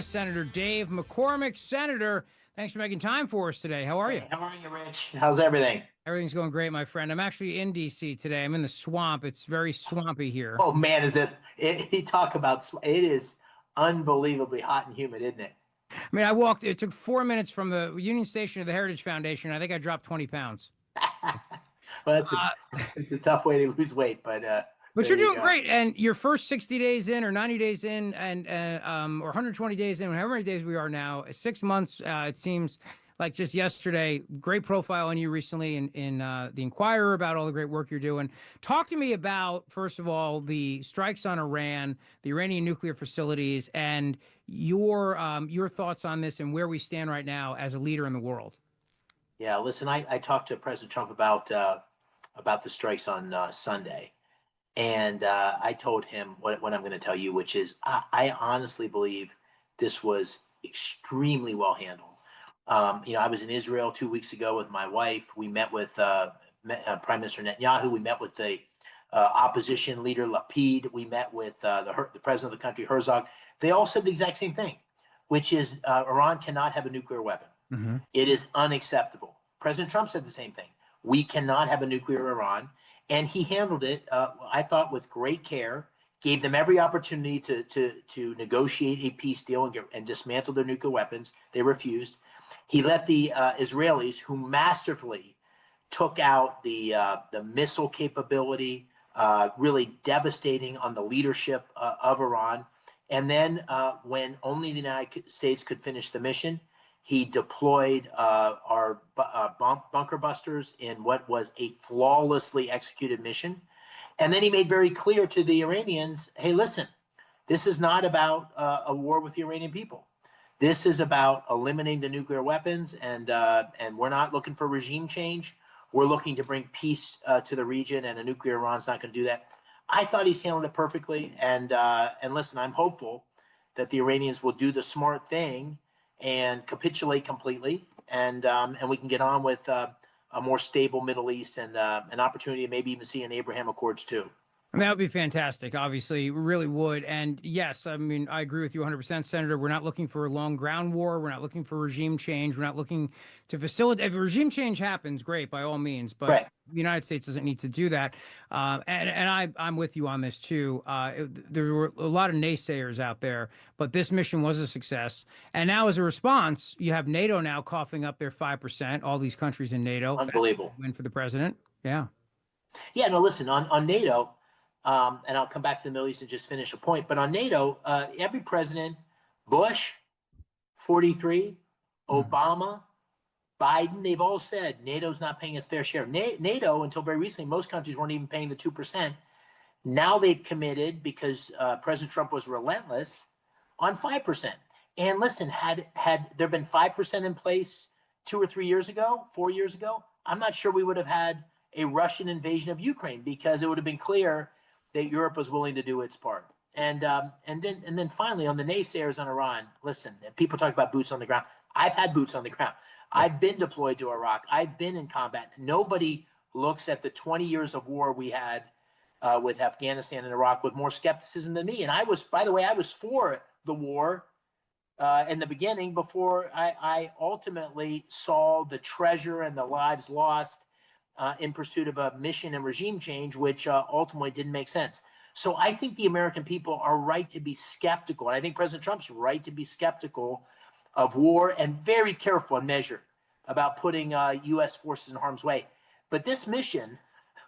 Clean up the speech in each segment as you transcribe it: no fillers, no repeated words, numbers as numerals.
Senator Dave McCormick. Senator, thanks for making time for us today. How are you? Hey, how are you, Rich? How's everything? Everything's going great, my friend. I'm actually in D.C. today. I'm in the swamp. It's very swampy here. Oh man, you talk about it is unbelievably hot and humid, isn't it? I mean, I walked, it took 4 minutes from the Union Station to the Heritage Foundation. I think I dropped 20 pounds. Well, Uh, it's a tough way to lose weight, but but there you're you doing go. great. And your first 60 days in or 90 days in or 120 days in, however many days we are now, 6 months, it seems like just yesterday, great profile on you recently in the Inquirer about all the great work you're doing. Talk to me about, first of all, the strikes on Iran, the Iranian nuclear facilities, and your thoughts on this and where we stand right now as a leader in the world. Yeah, listen, I talked to President Trump about the strikes on Sunday, and I told him what I'm going to tell you, which is I honestly believe this was extremely well handled. I was in Israel 2 weeks ago with my wife. We met with Prime Minister Netanyahu. We met with the opposition leader Lapid. We met with the president of the country, Herzog. They all said the exact same thing, which is Iran cannot have a nuclear weapon. Mm-hmm. It is unacceptable. President Trump said the same thing. We cannot have a nuclear Iran. And he handled it, I thought, with great care, gave them every opportunity to negotiate a peace deal and dismantle their nuclear weapons. They refused. He let the Israelis, who masterfully took out the missile capability, really devastating on the leadership of Iran. And then when only the United States could finish the mission, he deployed our bunker busters in what was a flawlessly executed mission. And then he made very clear to the Iranians, hey, listen, this is not about a war with the Iranian people. This is about eliminating the nuclear weapons, and we're not looking for regime change. We're looking to bring peace to the region, and a nuclear Iran's not going to do that. I thought he's handled it perfectly, and listen, I'm hopeful that the Iranians will do the smart thing and capitulate completely, and we can get on with a more stable Middle East and an opportunity to maybe even see an Abraham Accords too. I mean, that would be fantastic. Obviously, really would. And yes, I mean, I agree with you 100%, Senator. We're not looking for a long ground war. We're not looking for regime change. We're not looking to facilitate. If regime change happens, great, by all means. But Right. the United States doesn't need to do that. I'm with you on this too. There were a lot of naysayers out there, but this mission was a success. And now, as a response, you have NATO now coughing up their 5%. All these countries in NATO. That's a Unbelievable. win for the president. Yeah. Yeah, no, listen, on NATO, and I'll come back to the Middle East and just finish a point, but on NATO, every president, Bush, 43, Obama, Biden, they've all said NATO's not paying its fair share. NATO, until very recently, most countries weren't even paying the 2%. Now they've committed, because President Trump was relentless, on 5%. And listen, had there been 5% in place 2 or 3 years ago, 4 years ago, I'm not sure we would have had a Russian invasion of Ukraine, because it would have been clear that Europe was willing to do its part. And then finally, on the naysayers on Iran, listen, people talk about boots on the ground. I've had boots on the ground. I've been deployed to Iraq. I've been in combat. Nobody looks at the 20 years of war we had with Afghanistan and Iraq with more skepticism than me. And I was, by the way, I was for the war in the beginning, before I ultimately saw the treasure and the lives lost in pursuit of a mission and regime change, which ultimately didn't make sense. So I think the American people are right to be skeptical. And I think President Trump's right to be skeptical of war and very careful and measured about putting U.S. forces in harm's way. But this mission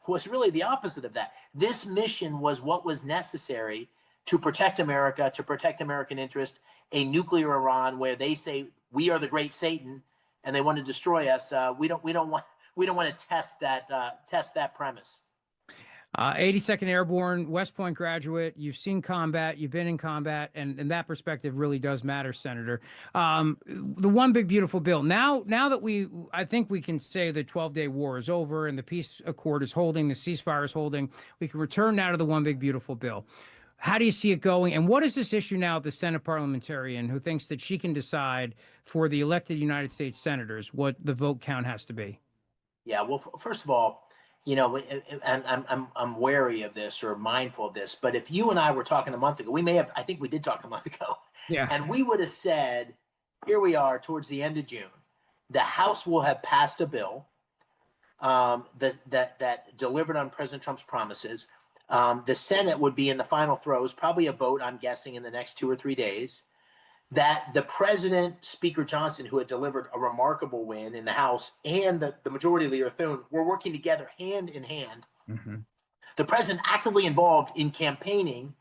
was really the opposite of that. This mission was what was necessary to protect America, to protect American interest. A nuclear Iran, where they say we are the great Satan and they want to destroy us. We don't want to test that premise. 82nd Airborne, West Point graduate. You've seen combat. You've been in combat, and that perspective really does matter, Senator. The one big beautiful bill. Now that I think we can say the 12-day war is over and the peace accord is holding, the ceasefire is holding. We can return now to the one big beautiful bill. How do you see it going? And what is this issue now of the Senate parliamentarian who thinks that she can decide for the elected United States senators what the vote count has to be? Yeah, well, first of all, and I'm wary of this or mindful of this, but if you and I were talking a month ago, I think we did talk a month ago, Yeah. And we would have said, here we are towards the end of June. The House will have passed a bill that delivered on President Trump's promises. The Senate would be in the final throes, probably a vote, I'm guessing, in the next 2 or 3 days. That the president, Speaker Johnson, who had delivered a remarkable win in the House, and the majority leader Thune were working together hand in hand. Mm-hmm. The president actively involved in campaigning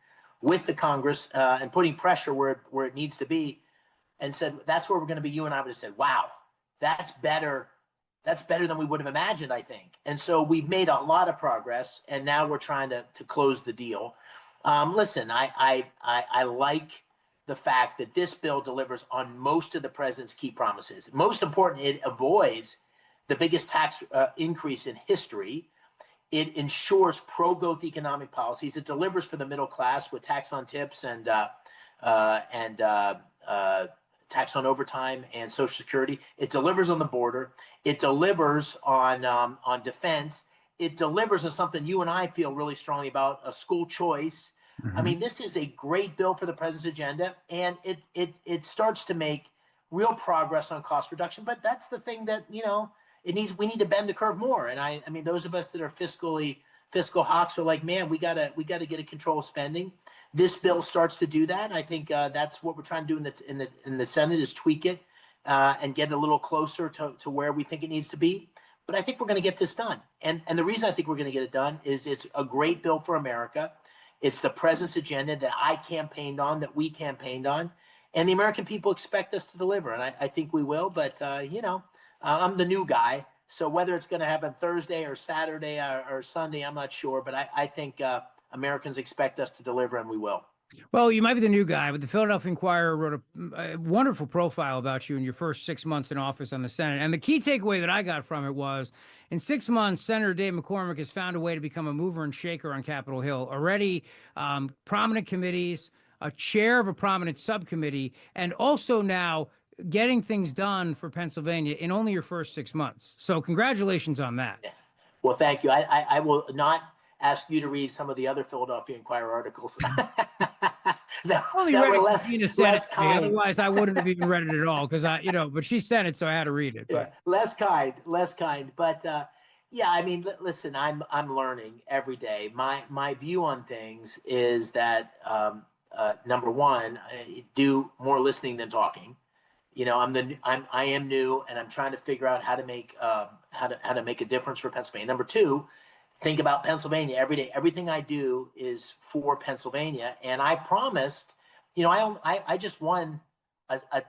with the Congress and putting pressure where it needs to be, and said, that's where we're going to be. You and I would have said, wow, that's better. That's better than we would have imagined, I think. And so we've made a lot of progress, and now we're trying to close the deal. Listen, I like the fact that this bill delivers on most of the president's key promises. Most important, it avoids the biggest tax increase in history. It ensures pro-growth economic policies. It delivers for the middle class with tax on tips and tax on overtime and Social Security. It delivers on the border. It delivers on defense. It delivers on something you and I feel really strongly about, a school choice. Mm-hmm. I mean, this is a great bill for the president's agenda, and it starts to make real progress on cost reduction. But that's the thing that, you know, we need to bend the curve more. And I mean, those of us that are fiscal hawks are like, man, we gotta get a control of spending. This bill starts to do that. I think that's what we're trying to do in the Senate, is tweak it and get a little closer to where we think it needs to be. But I think we're going to get this done. And the reason I think we're going to get it done is it's a great bill for America. It's the president's agenda that I campaigned on, that we campaigned on, and the American people expect us to deliver. And I think we will. But you know, I'm the new guy, so whether it's going to happen Thursday or Saturday or Sunday, I'm not sure. But I think Americans expect us to deliver, and we will. Well, you might be the new guy, but the Philadelphia Inquirer wrote a wonderful profile about you in your first 6 months in office on the Senate. And the key takeaway that I got from it was, in 6 months, Senator Dave McCormick has found a way to become a mover and shaker on Capitol Hill. Already prominent committees, a chair of a prominent subcommittee, and also now getting things done for Pennsylvania in only your first 6 months. So congratulations on that. Well, thank you. I will not ask you to read some of the other Philadelphia Inquirer articles. that were less kind. Otherwise, I wouldn't have even read it at all, because but she sent it, so I had to read it. But yeah, less kind. But yeah, I mean, listen, I'm learning every day. My view on things is that number one, do more listening than talking. You know, I am new, and I'm trying to figure out how to make a difference for Pennsylvania. Number two, think about Pennsylvania every day. Everything I do is for Pennsylvania. And I promised, you know, I just won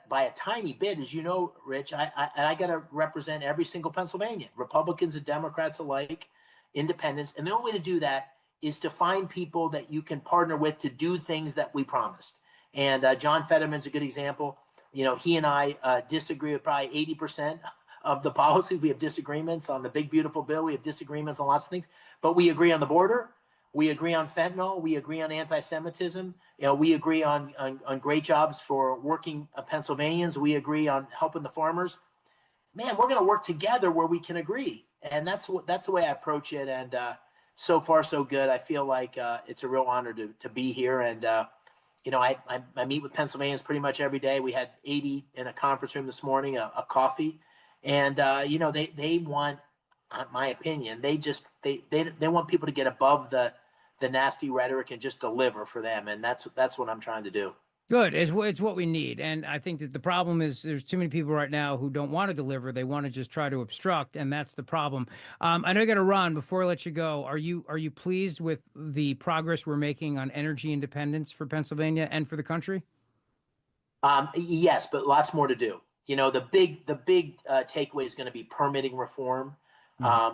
by a tiny bit, as you know, Rich. I got to represent every single Pennsylvanian, Republicans and Democrats alike, independents. And the only way to do that is to find people that you can partner with to do things that we promised. And John Fetterman's a good example. You know, he and I disagree with probably 80% of the policies. We have disagreements on the big, beautiful bill. We have disagreements on lots of things, but we agree on the border. We agree on fentanyl. We agree on anti-Semitism. You know, we agree on great jobs for working Pennsylvanians. We agree on helping the farmers. Man, we're going to work together where we can agree. And that's the way I approach it. And so far, so good. I feel like it's a real honor to be here. And, you know, I meet with Pennsylvanians pretty much every day. We had 80 in a conference room this morning, a coffee. And, you know, they want, my opinion, they want people to get above the nasty rhetoric and just deliver for them. And that's what I'm trying to do. Good. It's what we need. And I think that the problem is there's too many people right now who don't want to deliver. They want to just try to obstruct. And that's the problem. I know you got to run. Before I let you go, are you pleased with the progress we're making on energy independence for Pennsylvania and for the country? Yes, but lots more to do. You know, the big takeaway is going to be permitting reform,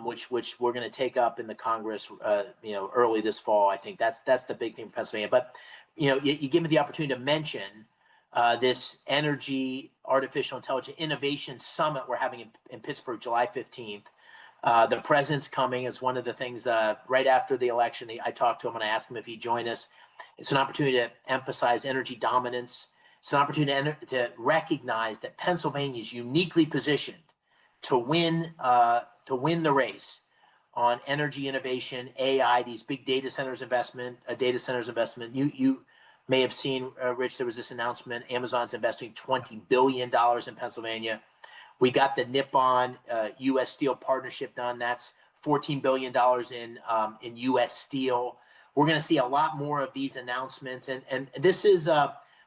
which we're going to take up in the Congress, you know, early this fall. I think that's the big thing for Pennsylvania. But you know, you give me the opportunity to mention this energy artificial intelligence innovation summit we're having in Pittsburgh, July 15th. The president's coming. It's one of the things right after the election. I talked to him and I asked him if he'd join us. It's an opportunity to emphasize energy dominance. It's an opportunity to recognize that Pennsylvania is uniquely positioned to win the race on energy innovation, AI, these big data centers investment. may have seen, Rich, there was this announcement. Amazon's investing $20 billion in Pennsylvania. We got the Nippon U.S. Steel partnership done. That's $14 billion in U.S. Steel. We're going to see a lot more of these announcements. And this is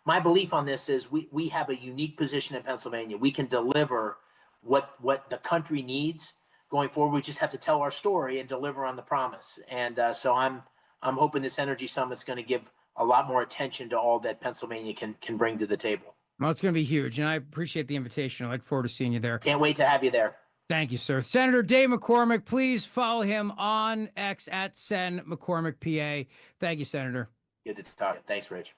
my belief on this is we have a unique position in Pennsylvania. We can deliver what the country needs going forward. We just have to tell our story and deliver on the promise. And so I'm hoping this energy summit's going to give a lot more attention to all that Pennsylvania can bring to the table. Well, it's going to be huge, and I appreciate the invitation. I look forward to seeing you there. Can't wait to have you there. Thank you, sir. Senator Dave McCormick, please follow him on X at Sen McCormick, PA. Thank you, Senator. Good to talk. Thanks, Rich.